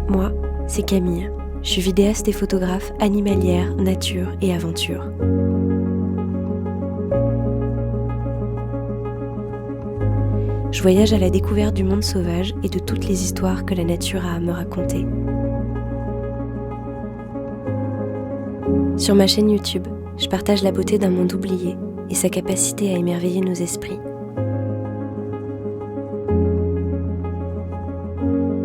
Moi, c'est Camille. Je suis vidéaste et photographe animalière, nature et aventure. Je voyage à la découverte du monde sauvage et de toutes les histoires que la nature a à me raconter. Sur ma chaîne YouTube, je partage la beauté d'un monde oublié et sa capacité à émerveiller nos esprits.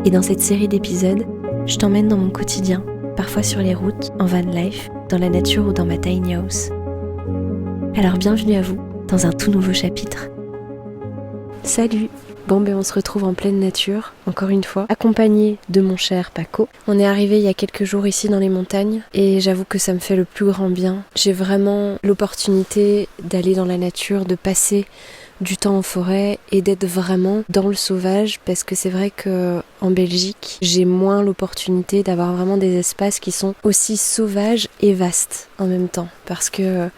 Et dans cette série d'épisodes, je t'emmène dans mon quotidien, parfois sur les routes, en van life, dans la nature ou dans ma tiny house. Alors bienvenue à vous dans un tout nouveau chapitre. Salut! Bon on se retrouve en pleine nature, encore une fois, accompagné de mon cher Paco. On est arrivé il y a quelques jours ici dans les montagnes et j'avoue que ça me fait le plus grand bien. J'ai vraiment l'opportunité d'aller dans la nature, de passer du temps en forêt et d'être vraiment dans le sauvage, parce que c'est vrai que en Belgique, j'ai moins l'opportunité d'avoir vraiment des espaces qui sont aussi sauvages et vastes en même temps, parce que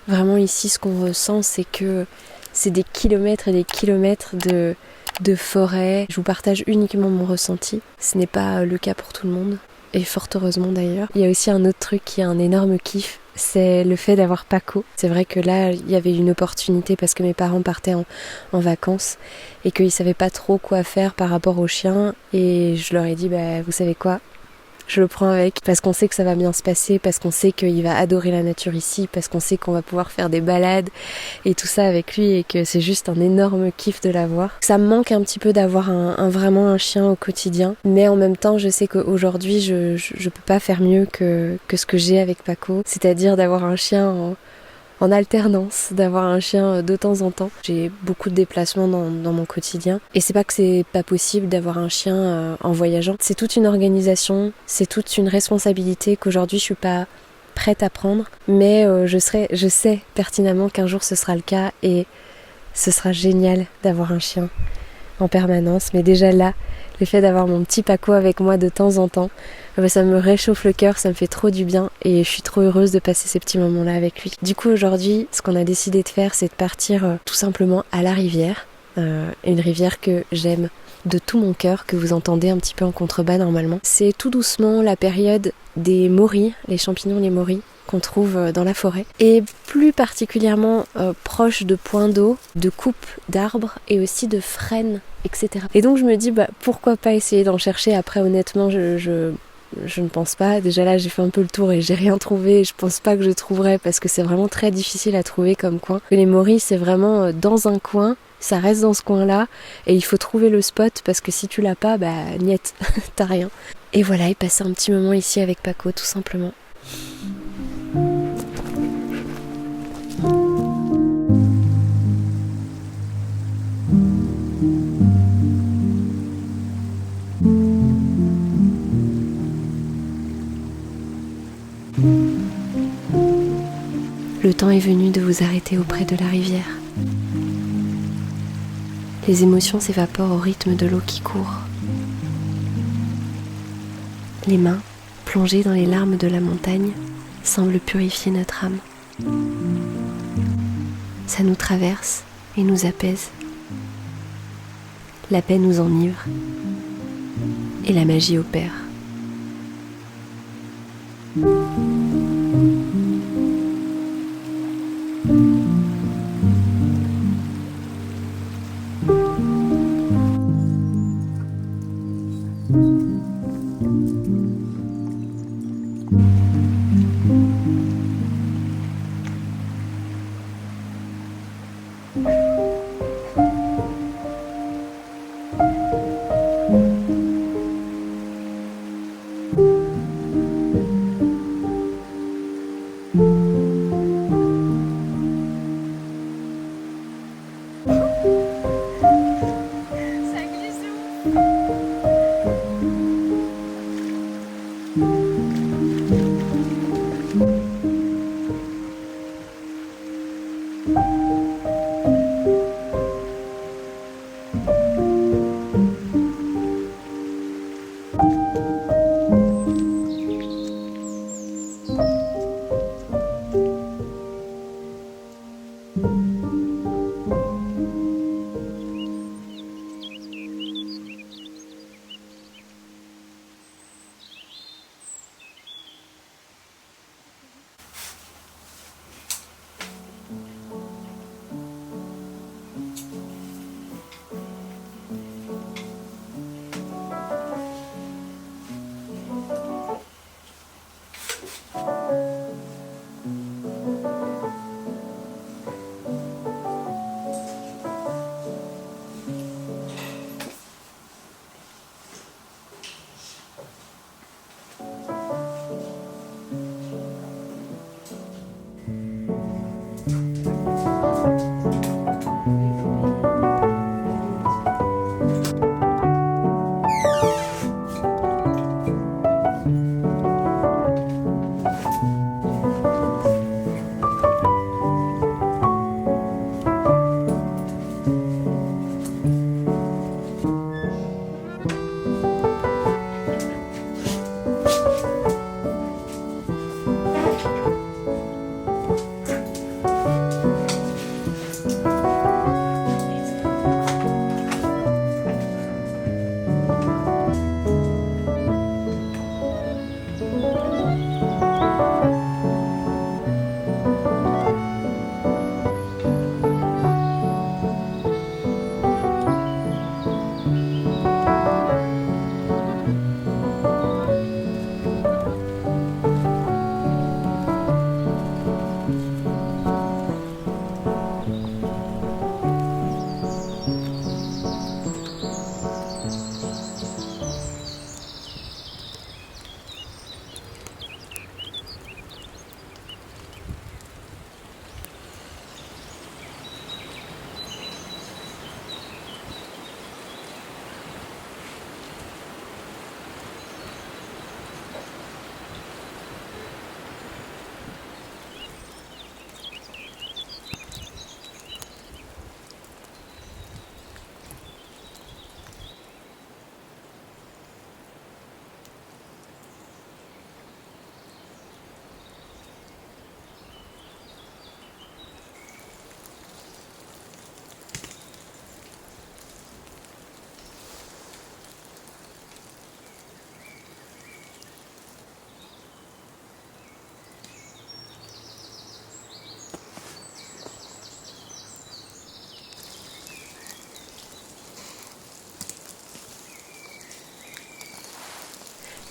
vraiment ici ce qu'on ressent c'est que c'est des kilomètres et des kilomètres de forêt. Je vous partage uniquement mon ressenti, ce n'est pas le cas pour tout le monde, et fort heureusement d'ailleurs. Il y a aussi un autre truc qui est un énorme kiff, c'est le fait d'avoir Paco. C'est vrai que là, il y avait une opportunité parce que mes parents partaient en vacances et qu'ils savaient pas trop quoi faire par rapport au chien, et je leur ai dit, vous savez quoi ? Je le prends avec, parce qu'on sait que ça va bien se passer, parce qu'on sait qu'il va adorer la nature ici, parce qu'on sait qu'on va pouvoir faire des balades et tout ça avec lui, et que c'est juste un énorme kiff de l'avoir. Ça me manque un petit peu d'avoir vraiment un chien au quotidien, mais en même temps je sais qu'aujourd'hui je peux pas faire mieux que ce que j'ai avec Paco, c'est-à-dire d'avoir un chien en alternance, d'avoir un chien de temps en temps. J'ai beaucoup de déplacements dans mon quotidien, et c'est pas que c'est pas possible d'avoir un chien en voyageant. C'est toute une organisation, c'est toute une responsabilité qu'aujourd'hui je suis pas prête à prendre, mais je sais pertinemment qu'un jour ce sera le cas, et ce sera génial d'avoir un chien en permanence. Mais déjà là, le fait d'avoir mon petit Paco avec moi de temps en temps, ça me réchauffe le cœur, ça me fait trop du bien, et je suis trop heureuse de passer ces petits moments-là avec lui. Du coup aujourd'hui, ce qu'on a décidé de faire, c'est de partir tout simplement à la rivière, une rivière que j'aime de tout mon cœur, que vous entendez un petit peu en contrebas normalement. C'est tout doucement la période des morilles, les champignons les morilles, qu'on trouve dans la forêt, et plus particulièrement proche de points d'eau, de coupes d'arbres et aussi de frênes, etc. Et donc je me dis pourquoi pas essayer d'en chercher. Après honnêtement je ne pense pas. Déjà là j'ai fait un peu le tour et j'ai rien trouvé, et je pense pas que je trouverai, parce que c'est vraiment très difficile à trouver comme coin. Les morilles c'est vraiment dans un coin, ça reste dans ce coin là, et il faut trouver le spot, parce que si tu l'as pas, niet, t'as rien. Et voilà, et passer un petit moment ici avec Paco tout simplement. Le temps est venu de vous arrêter auprès de la rivière. Les émotions s'évaporent au rythme de l'eau qui court. Les mains, plongées dans les larmes de la montagne, semblent purifier notre âme. Ça nous traverse et nous apaise. La paix nous enivre et la magie opère.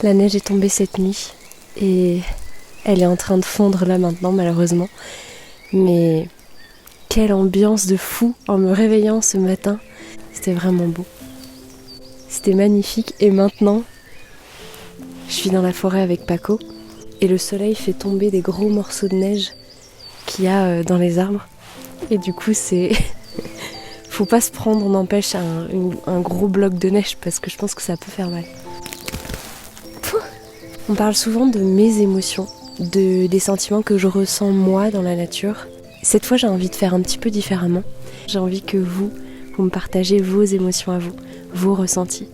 La neige est tombée cette nuit et elle est en train de fondre là maintenant malheureusement. Mais quelle ambiance de fou en me réveillant ce matin. C'était vraiment beau. C'était magnifique et maintenant je suis dans la forêt avec Paco et le soleil fait tomber des gros morceaux de neige qu'il y a dans les arbres. Et du coup c'est... Faut pas se prendre, n'empêche, un gros bloc de neige parce que je pense que ça peut faire mal. On parle souvent de mes émotions, des sentiments que je ressens moi dans la nature. Cette fois, j'ai envie de faire un petit peu différemment. J'ai envie que vous me partagez vos émotions à vous, vos ressentis.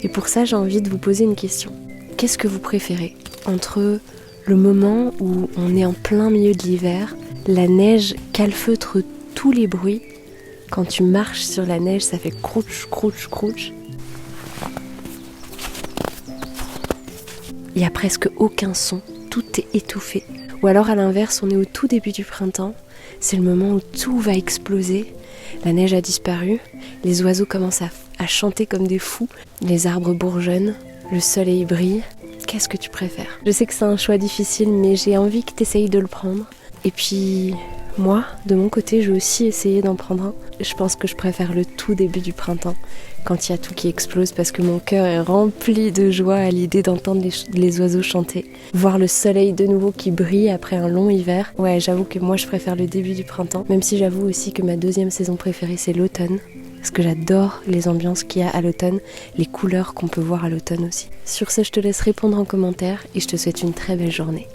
Et pour ça, j'ai envie de vous poser une question. Qu'est-ce que vous préférez entre le moment où on est en plein milieu de l'hiver, la neige calfeutre tous les bruits, quand tu marches sur la neige, ça fait crouch, crouch, crouch. Il n'y a presque aucun son, tout est étouffé. Ou alors à l'inverse, on est au tout début du printemps, c'est le moment où tout va exploser, la neige a disparu, les oiseaux commencent à chanter comme des fous, les arbres bourgeonnent, le soleil brille. Qu'est-ce que tu préfères ? Je sais que c'est un choix difficile, mais j'ai envie que tu essayes de le prendre. Et puis, moi, de mon côté, je vais aussi essayer d'en prendre un. Je pense que je préfère le tout début du printemps, quand il y a tout qui explose, parce que mon cœur est rempli de joie à l'idée d'entendre les oiseaux chanter. Voir le soleil de nouveau qui brille après un long hiver. Ouais, j'avoue que moi, je préfère le début du printemps, même si j'avoue aussi que ma deuxième saison préférée, c'est l'automne. Parce que j'adore les ambiances qu'il y a à l'automne, les couleurs qu'on peut voir à l'automne aussi. Sur ce, je te laisse répondre en commentaire et je te souhaite une très belle journée.